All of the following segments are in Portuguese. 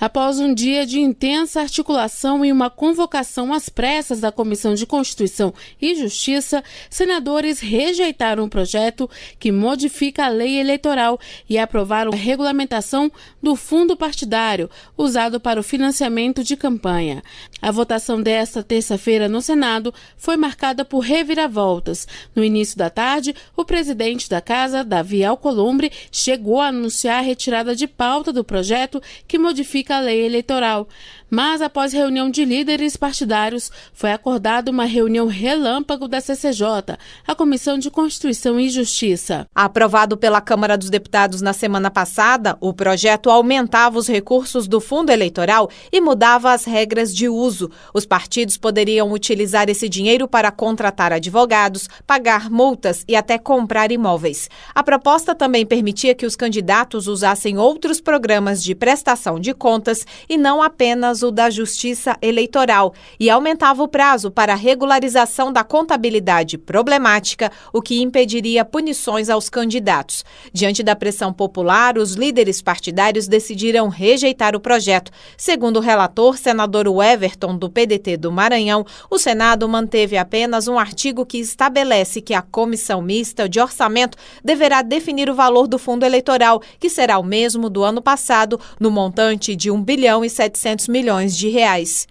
Após um dia de intensa articulação e uma convocação às pressas da Comissão de Constituição e Justiça, senadores rejeitaram o projeto que modifica a lei eleitoral e aprovaram a regulamentação do fundo partidário usado para o financiamento de campanha. A votação desta terça-feira no Senado foi marcada por reviravoltas. No início da tarde, o presidente da Casa, Davi Alcolumbre, chegou a anunciar a retirada de pauta do projeto que modifica a lei eleitoral. Mas, após reunião de líderes partidários, foi acordada uma reunião relâmpago da CCJ, a Comissão de Constituição e Justiça. Aprovado pela Câmara dos Deputados na semana passada, o projeto aumentava os recursos do fundo eleitoral e mudava as regras de uso. Os partidos poderiam utilizar esse dinheiro para contratar advogados, pagar multas e até comprar imóveis. A proposta também permitia que os candidatos usassem outros programas de prestação de contas e não apenas o da Justiça Eleitoral, e aumentava o prazo para a regularização da contabilidade problemática, o que impediria punições aos candidatos. Diante da pressão popular, os líderes partidários decidiram rejeitar o projeto. Segundo o relator, senador Everton, do PDT do Maranhão, o Senado manteve apenas um artigo que estabelece que a Comissão Mista de Orçamento deverá definir o valor do fundo eleitoral, que será o mesmo do ano passado, no montante de R$ 1,7 bilhão.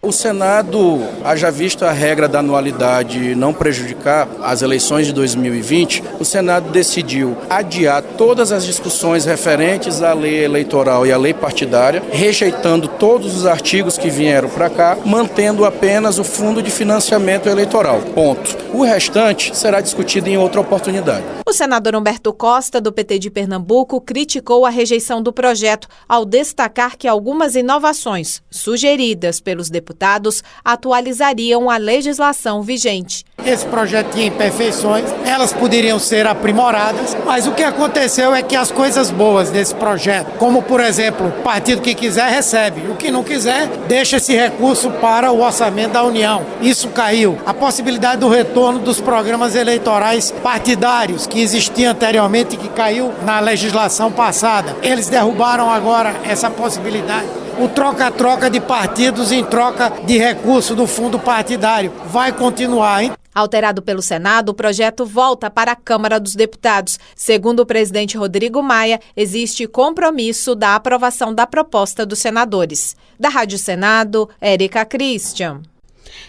O Senado, haja visto a regra da anualidade não prejudicar as eleições de 2020, o Senado decidiu adiar todas as discussões referentes à lei eleitoral e à lei partidária, rejeitando todos os artigos que vieram para cá, mantendo apenas o fundo de financiamento eleitoral. Ponto. O restante será discutido em outra oportunidade. O senador Humberto Costa, do PT de Pernambuco, criticou a rejeição do projeto ao destacar que algumas inovações sugeridas pelos deputados atualizariam a legislação vigente. Esse projeto tinha imperfeições, elas poderiam ser aprimoradas, mas o que aconteceu é que as coisas boas desse projeto, como por exemplo, o partido que quiser recebe, o que não quiser deixa esse recurso para o orçamento da União. Isso caiu. A possibilidade do retorno dos programas eleitorais partidários que existiam anteriormente e que caiu na legislação passada. Eles derrubaram agora essa possibilidade. O troca-troca de partidos em troca de recurso do fundo partidário vai continuar, hein? Alterado pelo Senado, o projeto volta para a Câmara dos Deputados. Segundo o presidente Rodrigo Maia, existe compromisso da aprovação da proposta dos senadores. Da Rádio Senado, Érica Christian.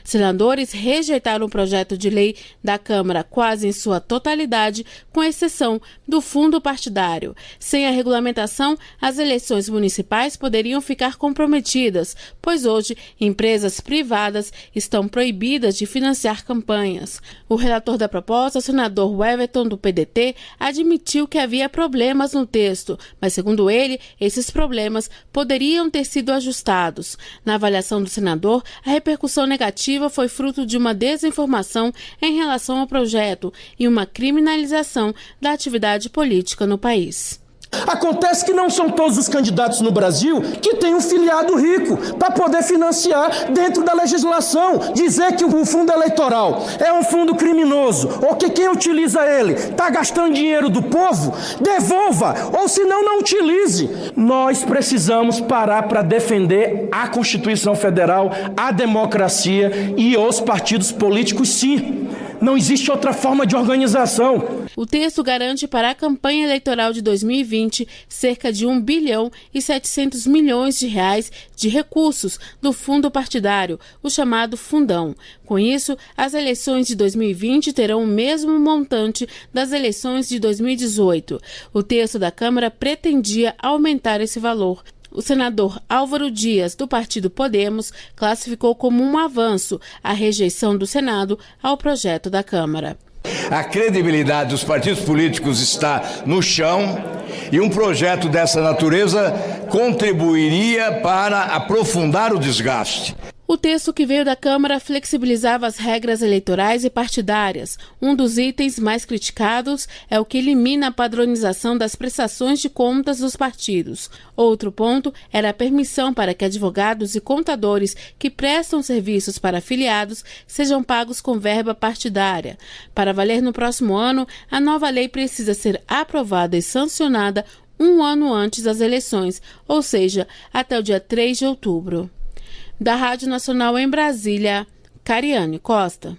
Senadores rejeitaram o projeto de lei da Câmara quase em sua totalidade, com exceção do fundo partidário. Sem a regulamentação, as eleições municipais poderiam ficar comprometidas, pois hoje empresas privadas estão proibidas de financiar campanhas. O relator da proposta, o senador Everton, do PDT, admitiu que havia problemas no texto, mas, segundo ele, esses problemas poderiam ter sido ajustados. Na avaliação do senador, a repercussão negativa foi fruto de uma desinformação em relação ao projeto e uma criminalização da atividade política no país. Acontece que não são todos os candidatos no Brasil que têm um filiado rico para poder financiar dentro da legislação. Dizer que o fundo eleitoral é um fundo criminoso ou que quem utiliza ele está gastando dinheiro do povo, devolva, ou senão não utilize. Nós precisamos parar para defender a Constituição Federal, a democracia e os partidos políticos, sim. Não existe outra forma de organização. O texto garante para a campanha eleitoral de 2020 cerca de R$ 1,7 bilhão de recursos do fundo partidário, o chamado Fundão. Com isso, as eleições de 2020 terão o mesmo montante das eleições de 2018. O texto da Câmara pretendia aumentar esse valor. O senador Álvaro Dias, do partido Podemos, classificou como um avanço a rejeição do Senado ao projeto da Câmara. A credibilidade dos partidos políticos está no chão e um projeto dessa natureza contribuiria para aprofundar o desgaste. O texto que veio da Câmara flexibilizava as regras eleitorais e partidárias. Um dos itens mais criticados é o que elimina a padronização das prestações de contas dos partidos. Outro ponto era a permissão para que advogados e contadores que prestam serviços para afiliados sejam pagos com verba partidária. Para valer no próximo ano, a nova lei precisa ser aprovada e sancionada um ano antes das eleições, ou seja, até o dia 3 de outubro. Da Rádio Nacional em Brasília, Cariane Costa.